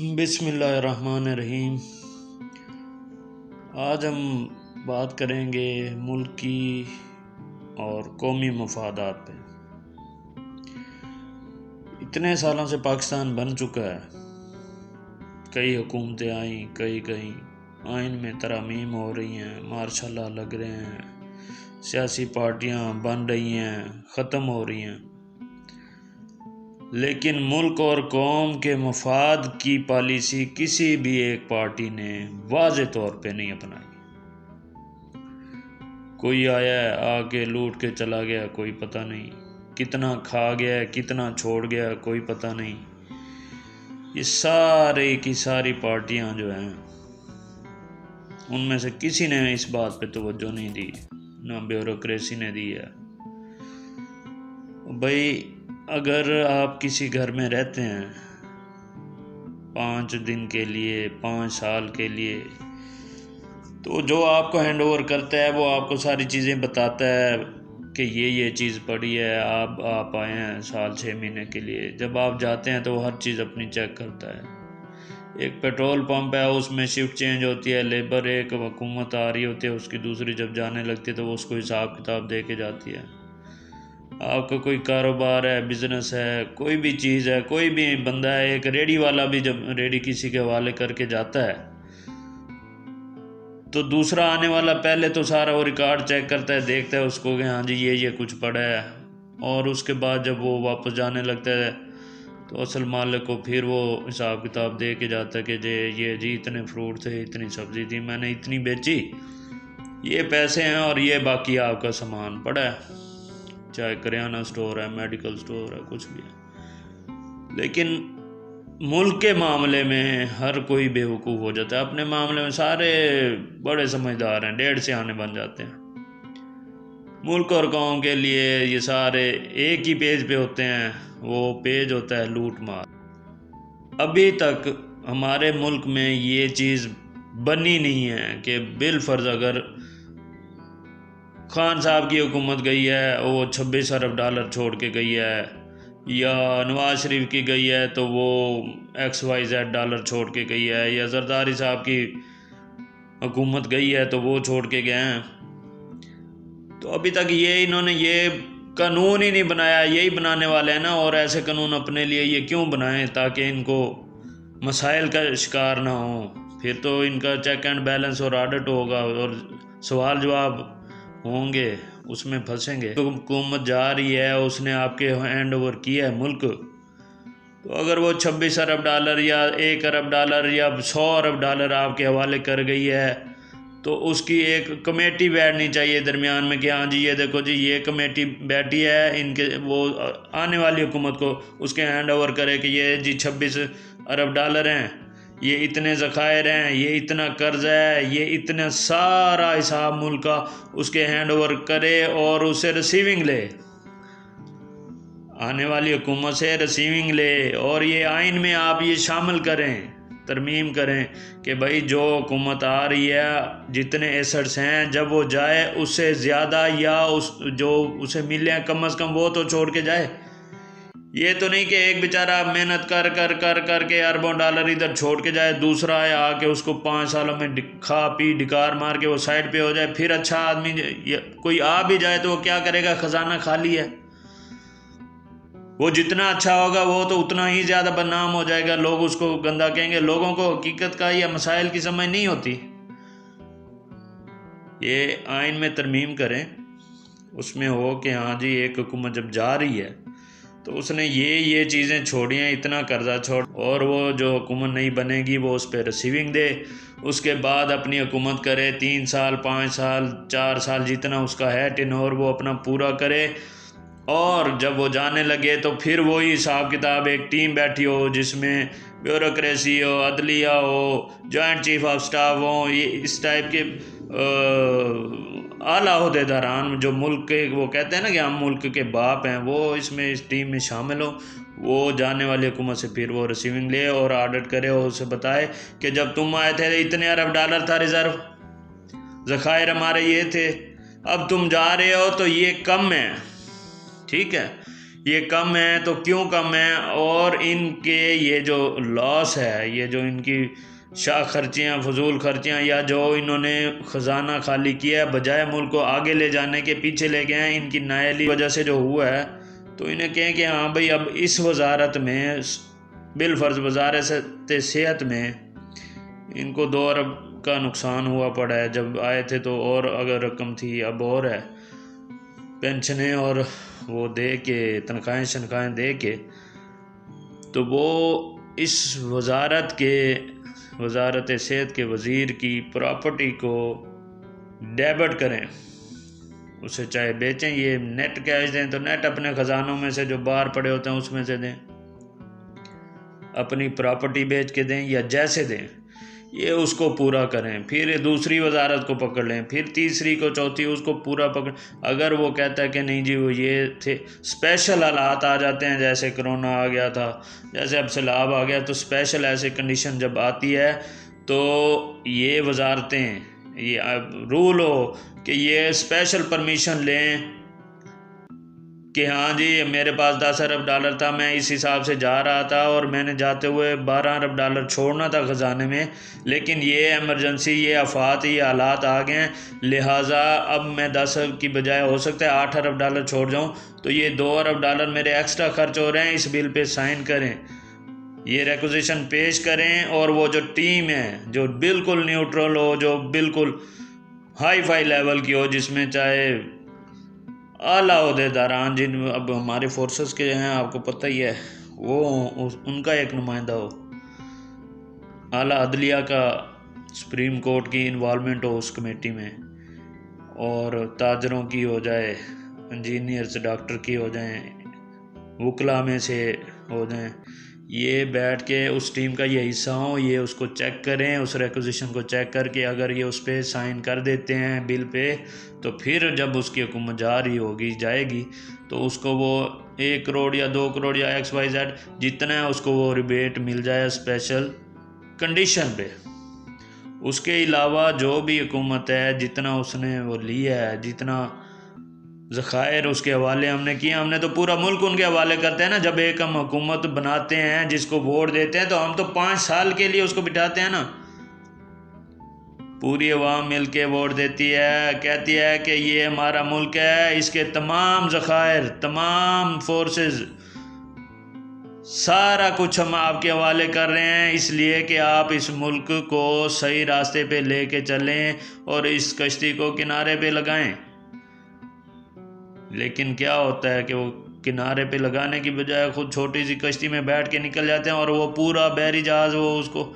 बिस्मिल्लाहिर्रहमानिर्रहीम। आज हम बात करेंगे मुल्क की और कौमी मफादात पे। इतने सालों से पाकिस्तान बन चुका है, कई हुकूमतें आई, कहीं आइन में तरामीम हो रही हैं, मार्शल लॉ लग रहे हैं, सियासी पार्टियां बन रही हैं, ख़त्म हो रही हैं, लेकिन मुल्क और कौम के मफाद की पॉलिसी किसी भी एक पार्टी ने वाज़े तौर पे नहीं अपनाई। कोई आया आके लूट के चला गया, कोई पता नहीं, कितना खा गया, कितना छोड़ गया, कोई पता नहीं। ये सारे की सारी पार्टियां जो हैं, उनमें से किसी ने इस बात पे तवज्जो नहीं दी, ना ब्यूरोक्रेसी ने दी है। भाई, अगर आप किसी घर में रहते हैं 5 दिन के लिए, 5 साल के लिए, तो जो आपको हैंड ओवर करता है वो आपको सारी चीज़ें बताता है कि ये चीज़ पड़ी है, आप आए हैं साल 6 महीने के लिए। जब आप जाते हैं तो वो हर चीज़ अपनी चेक करता है। एक पेट्रोल पंप है, उसमें शिफ्ट चेंज होती है, लेबर एक हुकूमत आ रही होती है, उसकी दूसरी जब जाने लगती है तो वो उसको हिसाब किताब दे के जाती है। आपका कोई कारोबार है, बिज़नेस है, कोई भी चीज़ है, कोई भी बंदा है, एक रेडी वाला भी जब रेडी किसी के हवाले करके जाता है तो दूसरा आने वाला पहले तो सारा वो रिकॉर्ड चेक करता है, देखता है उसको कि हाँ जी ये कुछ पड़ा है, और उसके बाद जब वो वापस जाने लगता है तो असल मालिक को फिर वो हिसाब किताब दे के जाता है कि ये जी इतने फ्रूट थे, इतनी सब्ज़ी थी, मैंने इतनी बेची, ये पैसे हैं और ये बाकी आपका सामान पड़ा है, चाहे करियाना स्टोर है, मेडिकल स्टोर है, कुछ भी है। लेकिन मुल्क के मामले में हर कोई बेवकूफ़ हो जाता है, अपने मामले में सारे बड़े समझदार हैं, 1.5 सियाने बन जाते हैं। मुल्क और कौम के लिए ये सारे एक ही पेज पे होते हैं, वो पेज होता है लूट मार। अभी तक हमारे मुल्क में ये चीज़ बनी नहीं है कि बिलफर्ज अगर खान साहब की हुकूमत गई है, वो 26 अरब डॉलर छोड़ के गई है, या नवाज शरीफ की गई है तो वो XYZ डॉलर छोड़ के गई है, या जरदारी साहब की हुकूमत गई है तो वो छोड़ के गए हैं, तो अभी तक इन्होंने ये कानून ही नहीं बनाया। यही बनाने वाले हैं ना, और ऐसे कानून अपने लिए ये क्यों बनाएं ताकि इनको मसाइल का शिकार ना हो। फिर तो इनका चेक एंड बैलेंस और ऑडिट होगा और सवाल जवाब होंगे, उसमें फंसेंगे। तो हुकूमत जा रही है, उसने आपके हैंड ओवर किया है मुल्क, तो अगर वो 26 अरब डॉलर या 1 अरब डॉलर या 100 अरब डॉलर आपके हवाले कर गई है, तो उसकी एक कमेटी बैठनी चाहिए दरमियान में कि हाँ जी ये देखो जी ये कमेटी बैठी है, इनके वो आने वाली हुकूमत को उसके हैंड ओवर करे कि ये जी 26 अरब डॉलर हैं, ये इतने ज़खायर हैं, ये इतना कर्ज है, ये इतना सारा हिसाब मुल्क का उसके हैंड ओवर करे और उसे रिसीविंग ले, आने वाली हुकूमत से रिसीविंग ले, और ये आइन में आप ये शामिल करें, तरमीम करें कि भाई जो हुकूमत आ रही है जितने एसेट्स हैं, जब वो जाए उससे ज़्यादा या उस जो उसे मिले कम अज़ कम वो तो छोड़ के जाए। ये तो नहीं कि एक बेचारा मेहनत कर के अरबों डॉलर इधर छोड़ के जाए, दूसरा आया आके उसको 5 सालों में खा पी डिकार मार के वो साइड पे हो जाए। फिर अच्छा आदमी कोई आ भी जाए तो वो क्या करेगा, खजाना खाली है। वो जितना अच्छा होगा वो तो उतना ही ज़्यादा बदनाम हो जाएगा, लोग उसको गंदा कहेंगे। लोगों को हकीकत का या मसाइल की समझ नहीं होती। ये आइन में तरमीम करें, उसमें हो कि हाँ जी एक हुकूमत जब जा रही है तो उसने ये चीज़ें छोड़ी हैं, इतना कर्जा छोड़, और वो जो हुकूमत नहीं बनेगी वो उस पर रिसीविंग दे, उसके बाद अपनी हुकूमत करे 3 साल 5 साल 4 साल जितना उसका है टेन्योर वो अपना पूरा करे, और जब वो जाने लगे तो फिर वही हिसाब किताब एक टीम बैठी हो जिसमें ब्यूरोक्रेसी हो, अदलिया हो, जॉइंट चीफ ऑफ स्टाफ हो, ये इस टाइप के आला अहदेदारान जो मुल्क के, वो कहते हैं ना कि हम मुल्क के बाप हैं, वो इसमें इस टीम में शामिल हो। वो जाने वाली हुकूमत से फिर वो रिसीविंग ले और ऑडिट करे और उसे बताए कि जब तुम आए थे इतने अरब डॉलर था रिज़र्व, ज़खायर हमारे ये थे, अब तुम जा रहे हो तो ये कम है, ठीक है, ये कम है तो क्यों कम है, और इनके ये जो लॉस है, ये जो इनकी शाह खर्चियाँ, फजूल खर्चियाँ, या जो इन्होंने ख़जाना खाली किया है बजाय मुल्क को आगे ले जाने के पीछे ले गए हैं, इनकी नायली वजह से जो हुआ है, तो इन्हें कहें कि हाँ भाई अब इस वजारत में बिलफर्ज वजारत सेहत में इनको 2 अरब का नुकसान हुआ पड़ा है। जब आए थे तो और अगर रकम थी, अब और है, पेंशनें और वो दे के तनख्वाहें शनख्वाहें दे के, तो वो इस वजारत सेहत के वज़ीर की प्रॉपर्टी को डेबिट करें, उसे चाहे बेचें, ये नेट कैश दें तो नेट अपने ख़जानों में से जो बाहर पड़े होते हैं उसमें से दें, अपनी प्रॉपर्टी बेच के दें या जैसे दें, ये उसको पूरा करें। फिर दूसरी वजारत को पकड़ लें, फिर तीसरी को, चौथी, उसको पूरा पकड़। अगर वो कहता है कि नहीं जी वो ये थे, स्पेशल हालात आ जाते हैं, जैसे कोरोना आ गया था, जैसे अब सैलाब आ गया, तो स्पेशल ऐसे कंडीशन जब आती है तो ये वजारतें, ये रूल हो कि ये स्पेशल परमिशन लें कि हाँ जी मेरे पास 10 अरब डॉलर था, मैं इस हिसाब से जा रहा था और मैंने जाते हुए 12 अरब डॉलर छोड़ना था ख़जाने में, लेकिन ये एमरजेंसी, ये आफात, ये हालात आ गए हैं, लिहाजा अब मैं 10 अरब की बजाय हो सकता है 8 अरब डॉलर छोड़ जाऊँ, तो ये 2 अरब डॉलर मेरे एक्स्ट्रा खर्च हो रहे हैं, इस बिल पे साइन करें, ये रिक्वेजिशन पेश करें। और वो जो टीम है जो बिल्कुल न्यूट्रल हो, जो बिल्कुल हाई फाई लेवल की हो, जिसमें चाहे आला ओहदेदारान, जिन अब हमारे फोर्सेस के हैं आपको पता ही है, वो उनका एक नुमाइंदा हो, आला अदलिया का, सुप्रीम कोर्ट की इन्वॉल्वमेंट हो उस कमेटी में, और ताजरों की हो जाए, इंजीनियर्स डॉक्टर की हो जाए, वकला में से हो जाए, ये बैठ के उस टीम का ये हिस्सा हो, ये उसको चेक करें, उस रिक्वेजिशन को चेक करके अगर ये उस पर साइन कर देते हैं बिल पे, तो फिर जब उसकी हुकूमत जाएगी तो उसको वो 1 करोड़ या 2 करोड़ या XYZ जितना है उसको वो रिबेट मिल जाए स्पेशल कंडीशन पे। उसके अलावा जो भी हुकूमत है जितना उसने वो लिया है, जितना ज़खायर उसके हवाले हमने किया, हमने तो पूरा मुल्क उनके हवाले करते हैं ना। जब एक हम हुकूमत बनाते हैं, जिसको वोट देते हैं, तो हम तो 5 साल के लिए उसको बिठाते हैं ना। पूरी अवाम मिल के वोट देती है, कहती है कि ये हमारा मुल्क है, इसके तमाम ज़खायर, तमाम फोर्सेस, सारा कुछ हम आपके हवाले कर रहे हैं, इसलिए कि आप इस मुल्क को सही रास्ते पे लेके चलें और इस कश्ती को किनारे पे लगाएं। लेकिन क्या होता है कि वो किनारे पे लगाने की बजाय खुद छोटी सी कश्ती में बैठ के निकल जाते हैं, और वो पूरा बहरी जहाज़ वो उसको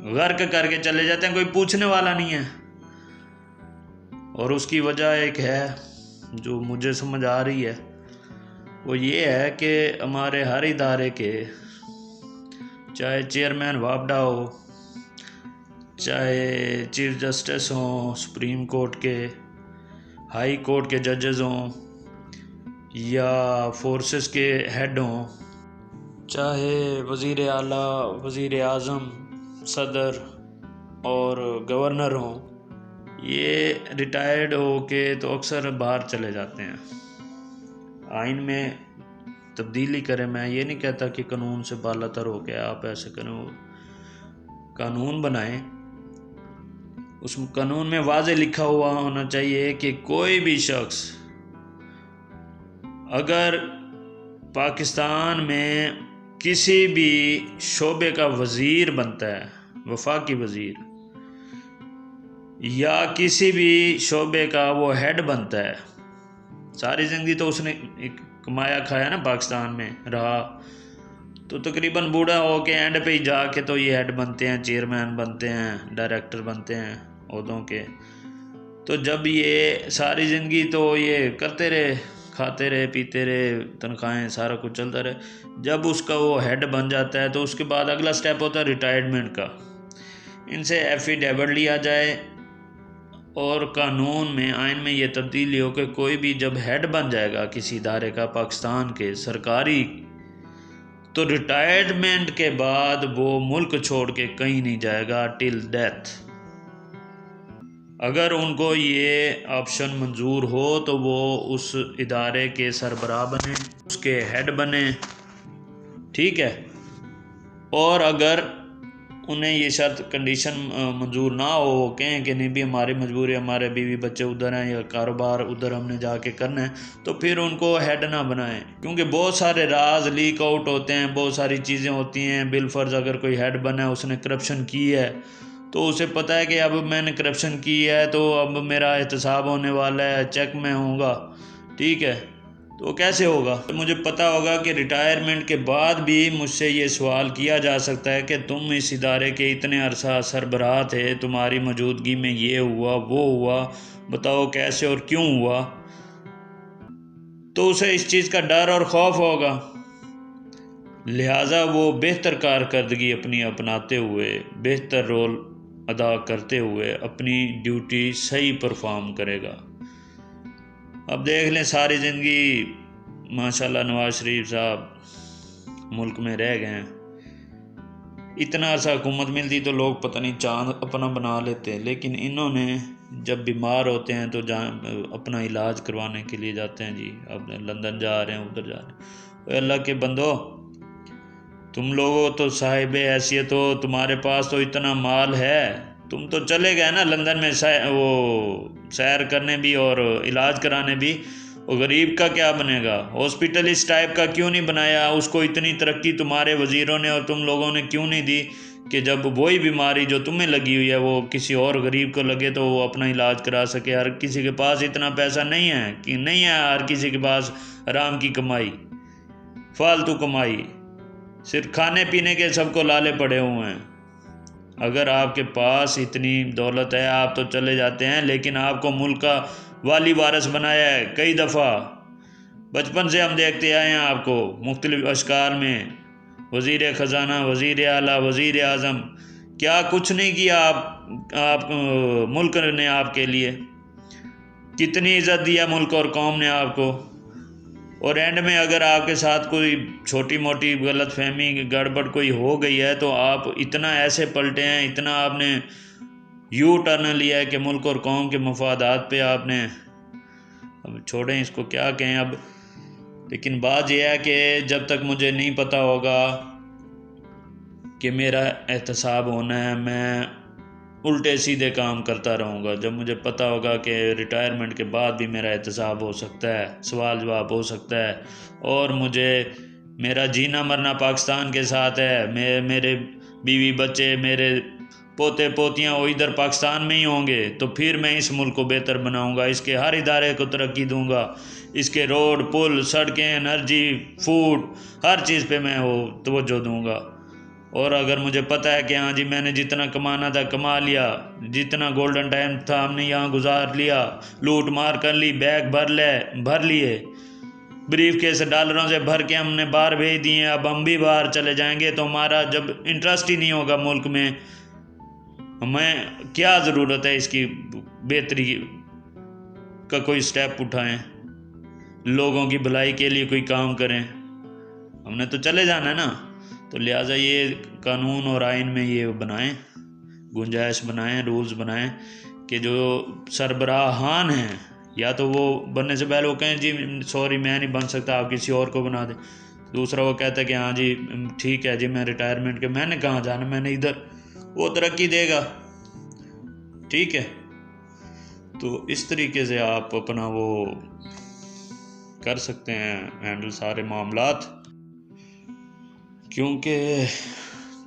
गर्क करके चले जाते हैं, कोई पूछने वाला नहीं है। और उसकी वजह एक है जो मुझे समझ आ रही है, वो ये है कि हमारे हर इदारे के, चाहे चेयरमैन वापडा हो, चाहे चीफ जस्टिस हों सुप्रीम कोर्ट के, हाई कोर्ट के जजेस हों, या फोर्सेस के हेड हों, चाहे वज़ीर आला, वज़ीर आज़म, सदर और गवर्नर हों, ये रिटायर्ड हो के तो अक्सर बाहर चले जाते हैं। आइन में तब्दीली करें, मैं ये नहीं कहता कि कानून से बालातर हो के आप ऐसे करें, कानून बनाएं, उस कानून में वाज़े लिखा हुआ होना चाहिए कि कोई भी शख्स अगर पाकिस्तान में किसी भी शोबे का वज़ीर बनता है, वफाकी वज़ीर, या किसी भी शोबे का वो हेड बनता है, सारी ज़िंदगी तो उसने कमाया खाया ना, पाकिस्तान में रहा, तो तकरीबन बूढ़ा हो के एंड पे ही जाके तो ये हेड बनते हैं, चेयरमैन बनते हैं, डायरेक्टर बनते हैं ओहदों के। तो जब ये सारी ज़िंदगी तो ये करते रहे, खाते रहे, पीते रहे, तनख्वाहें, सारा कुछ चलता रहे, जब उसका वो हेड बन जाता है तो उसके बाद अगला स्टेप होता है रिटायरमेंट का। इनसे एफिडेविट लिया जाए और कानून में, आइन में ये तब्दीली हो कि कोई भी जब हेड बन जाएगा किसी इदारे का, पाकिस्तान के सरकारी, तो रिटायरमेंट के बाद वो मुल्क छोड़ के कहीं नहीं जाएगा टिल डेथ। अगर उनको ये ऑप्शन मंजूर हो तो वो उस इदारे के सरबराह बने, उस उसके हेड बने, ठीक है। और अगर उन्हें ये शर्त कंडीशन मंजूर ना हो, कहें कि नहीं भी हमारी मजबूरी, हमारे बीवी बच्चे उधर हैं या कारोबार उधर हमने जाके करना है, तो फिर उनको हेड ना बनाएं, क्योंकि बहुत सारे राज लीक आउट होते हैं, बहुत सारी चीज़ें होती हैं। बिलफर्ज अगर कोई हेड बना है, उसने करप्शन की है, तो उसे पता है कि अब मैंने करप्शन की है तो अब मेरा एहतसाब होने वाला है, चेक में होगा, ठीक है। तो कैसे होगा? तो मुझे पता होगा कि रिटायरमेंट के बाद भी मुझसे ये सवाल किया जा सकता है कि तुम इस इदारे के इतने अरसा सरबराह थे, तुम्हारी मौजूदगी में ये हुआ वो हुआ, बताओ कैसे और क्यों हुआ। तो उसे इस चीज़ का डर और खौफ होगा, लिहाजा वो बेहतर कारकर्दगी अपनी अपनाते हुए, बेहतर रोल अदा करते हुए अपनी ड्यूटी सही परफॉर्म करेगा। अब देख लें, सारी ज़िंदगी माशाल्लाह नवाज शरीफ साहब मुल्क में रह गए हैं, इतना अर्सा हुकूमत मिलती तो लोग पता नहीं चांद अपना बना लेते, लेकिन इन्होंने जब बीमार होते हैं तो अपना इलाज करवाने के लिए जाते हैं जी, अब लंदन जा रहे हैं, उधर जा रहे हैं। अल्लाह के बंदो, तुम लोगों तो साहिब हैसियत हो, तुम्हारे पास तो इतना माल है, तुम तो चले गए ना लंदन में वो सैर करने भी और इलाज कराने भी। और गरीब का क्या बनेगा? हॉस्पिटल इस टाइप का क्यों नहीं बनाया? उसको इतनी तरक्की तुम्हारे वज़ीरों ने और तुम लोगों ने क्यों नहीं दी कि जब वही बीमारी जो तुम्हें लगी हुई है वो किसी और गरीब को लगे तो वो अपना इलाज करा सके। हर किसी के पास इतना पैसा नहीं है कि नहीं है, हर किसी के पास आराम की कमाई, फालतू कमाई, सिर्फ खाने पीने के सबको लाले पड़े हुए हैं। अगर आपके पास इतनी दौलत है, आप तो चले जाते हैं, लेकिन आपको मुल्क का वाली वारिस बनाया है कई दफ़ा। बचपन से हम देखते आए हैं आपको मुख्तलिफ अशकाल में, वज़ीर ख़जाना, वज़ीर आला, वज़ीर आज़म, क्या कुछ नहीं किया आप मुल्क ने आपके लिए, कितनी इज़्ज़त दिया मुल्क और कौम ने आपको। और एंड में अगर आपके साथ कोई छोटी मोटी गलत फहमी गड़बड़ कोई हो गई है तो आप इतना ऐसे पलटे हैं, इतना आपने यू टर्न लिया है कि मुल्क और कौम के मफादात पे आपने, अब छोड़ें इसको क्या कहें अब। लेकिन बात यह है कि जब तक मुझे नहीं पता होगा कि मेरा एहतसाब होना है, मैं उल्टे सीधे काम करता रहूँगा। जब मुझे पता होगा कि रिटायरमेंट के बाद भी मेरा एहतसाब हो सकता है, सवाल जवाब हो सकता है, और मुझे मेरा जीना मरना पाकिस्तान के साथ है, मेरे बीवी बच्चे, मेरे पोते पोतियाँ वो इधर पाकिस्तान में ही होंगे, तो फिर मैं इस मुल्क को बेहतर बनाऊँगा, इसके हर इदारे को तरक्की दूँगा, इसके रोड पुल सड़कें एनर्जी फूड हर चीज़ पे मैं वो तवज्जो दूँगा। और अगर मुझे पता है कि हाँ जी मैंने जितना कमाना था कमा लिया, जितना गोल्डन टाइम था हमने यहाँ गुजार लिया, लूट मार कर ली, बैग भर लिए, ब्रीफ केस डॉलरों से भर के हमने बाहर भेज दिए, अब हम भी बाहर चले जाएंगे, तो हमारा जब इंटरेस्ट ही नहीं होगा मुल्क में, हमें क्या ज़रूरत है इसकी बेहतरी का कोई स्टेप उठाएं, लोगों की भलाई के लिए कोई काम करें, हमने तो चले जाना है ना। तो लिहाजा ये कानून और आइन में ये बनाएं, गुंजाइश बनाएं, रूल्स बनाएं कि जो सरबराहान हैं, या तो वो बनने से पहले वो कहें जी सॉरी मैं नहीं बन सकता, आप किसी और को बना दें। दूसरा वो कहता है कि हाँ जी ठीक है जी मैं रिटायरमेंट के, मैंने कहाँ जाना, मैंने इधर, वो तरक्की देगा, ठीक है। तो इस तरीके से आप अपना वो कर सकते हैं हैंडल सारे मामलात, क्योंकि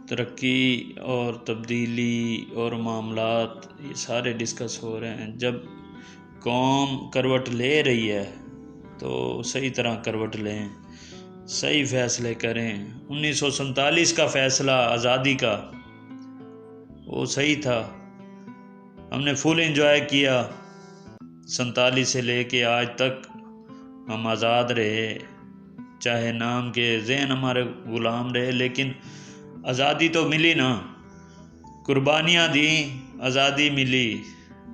तरक्की और तब्दीली और मामलात ये सारे डिस्कस हो रहे हैं। जब कौम करवट ले रही है तो सही तरह करवट लें, सही फ़ैसले करें। 1947 का फ़ैसला आज़ादी का वो सही था, हमने फुल एंजॉय किया, 47 से लेके आज तक हम आज़ाद रहे, चाहे नाम के ज़हन हमारे ग़ुलाम रहे, लेकिन आज़ादी तो मिली ना, कुर्बानियाँ दी, आज़ादी मिली,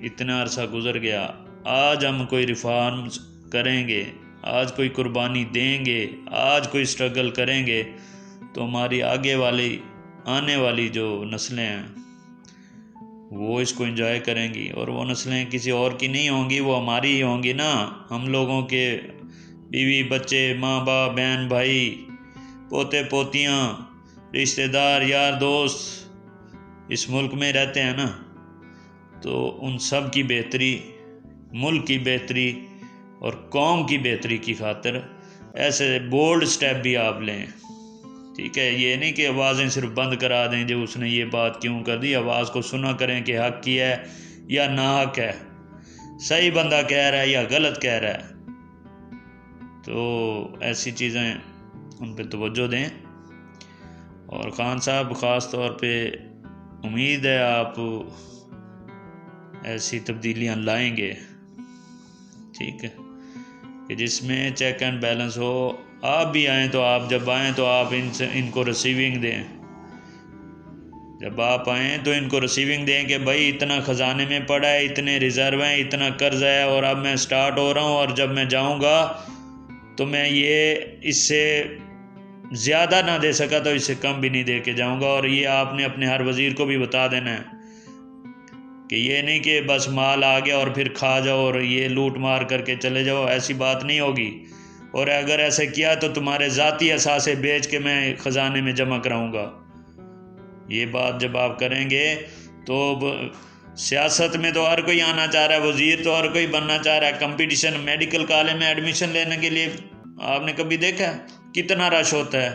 इतना अरसा गुज़र गया। आज हम कोई रिफॉर्म्स करेंगे, आज कोई कुर्बानी देंगे, आज कोई स्ट्रगल करेंगे, तो हमारी आने वाली जो नस्लें हैं वो इसको एंजॉय करेंगी, और वो नस्लें किसी और की नहीं होंगी, वो हमारी ही होंगी ना। हम लोगों के बीवी बच्चे, माँ बाप, बहन भाई, पोते पोतियाँ, रिश्तेदार, यार दोस्त इस मुल्क में रहते हैं ना, तो उन सब की बेहतरी, मुल्क की बेहतरी और कौम की बेहतरी की खातिर ऐसे बोल्ड स्टेप भी आप लें। ठीक है, ये नहीं कि आवाज़ें सिर्फ बंद करा दें जो उसने ये बात क्यों कर दी। आवाज़ को सुना करें कि हक की है या ना हक है, सही बंदा कह रहा है या गलत कह रहा है। तो ऐसी चीज़ें उन पर तवज्जो दें। और ख़ान साहब ख़ास तौर पे उम्मीद है आप ऐसी तब्दीलियां लाएंगे, ठीक है, कि जिसमें चेक एंड बैलेंस हो। आप भी आएँ तो आप जब आएँ तो आप इनको रिसीविंग दें। जब आप आएँ तो इनको रिसीविंग दें कि भाई इतना ख़जाने में पड़ा है, इतने रिज़र्व हैं, इतना कर्ज़ है और अब मैं स्टार्ट हो रहा हूँ और जब मैं जाऊँगा तो मैं ये इससे ज़्यादा ना दे सका तो इससे कम भी नहीं दे के जाऊँगा। और ये आपने अपने हर वज़ीर को भी बता देना है कि ये नहीं कि बस माल आ गया और फिर खा जाओ और ये लूट मार करके चले जाओ, ऐसी बात नहीं होगी। और अगर ऐसे किया तो तुम्हारे ज़ाती असासे बेच के मैं ख़जाने में जमा कराऊँगा। ये बात जब आप करेंगे तो सियासत में तो हर कोई आना चाह रहा है, वज़ीर तो हर कोई बनना चाह रहा है। कंपटीशन मेडिकल कॉलेज में एडमिशन लेने के लिए आपने कभी देखा कितना रश होता है?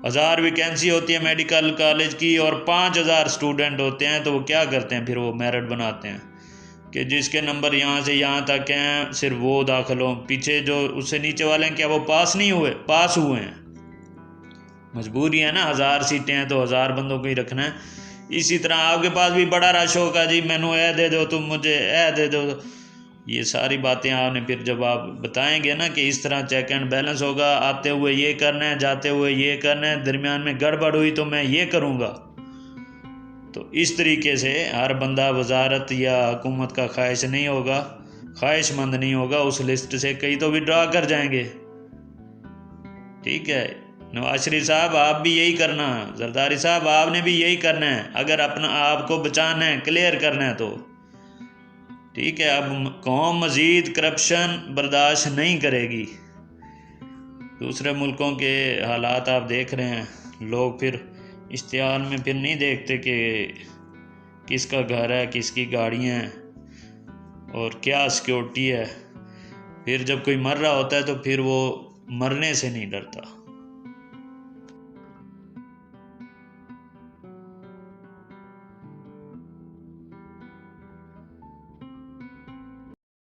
1000 वैकेंसी होती है मेडिकल कॉलेज की और 5000 स्टूडेंट होते हैं। तो वो क्या करते हैं फिर? वो मेरिट बनाते हैं कि जिसके नंबर यहाँ से यहाँ तक हैं सिर्फ वो दाखिल हों, पीछे जो उससे नीचे वाले हैं क्या वो पास नहीं हुए? पास हुए हैं। मजबूरी है ना, 1000 सीटें हैं तो 1000 बंदों को ही रखना है। इसी तरह आपके पास भी बड़ा रश होगा, जी मैनू ए दे दो, तुम मुझे ए दे दो। ये सारी बातें आपने फिर जब आप बताएंगे ना कि इस तरह चेक एंड बैलेंस होगा, आते हुए ये करना है, जाते हुए ये करना है, दरमियान में गड़बड़ हुई तो मैं ये करूँगा, तो इस तरीके से हर बंदा वजारत या हुकूमत का ख्वाहिश नहीं होगा, ख्वाहिशमंद नहीं होगा। उस लिस्ट से कई तो विड्रॉ कर जाएंगे। ठीक है, नवाज शरीफ साहब आप भी यही करना, जरदारी साहब आपने भी यही करना है अगर अपना आप को बचाना है, क्लियर करना है तो। ठीक है, अब कौम मज़ीद करप्शन बर्दाश्त नहीं करेगी। दूसरे मुल्कों के हालात आप देख रहे हैं, लोग फिर इश्तिहार में फिर नहीं देखते कि किसका घर है, किसकी गाड़ियाँ हैं और क्या सिक्योरिटी है। फिर जब कोई मर रहा होता है तो फिर वो मरने से नहीं डरता।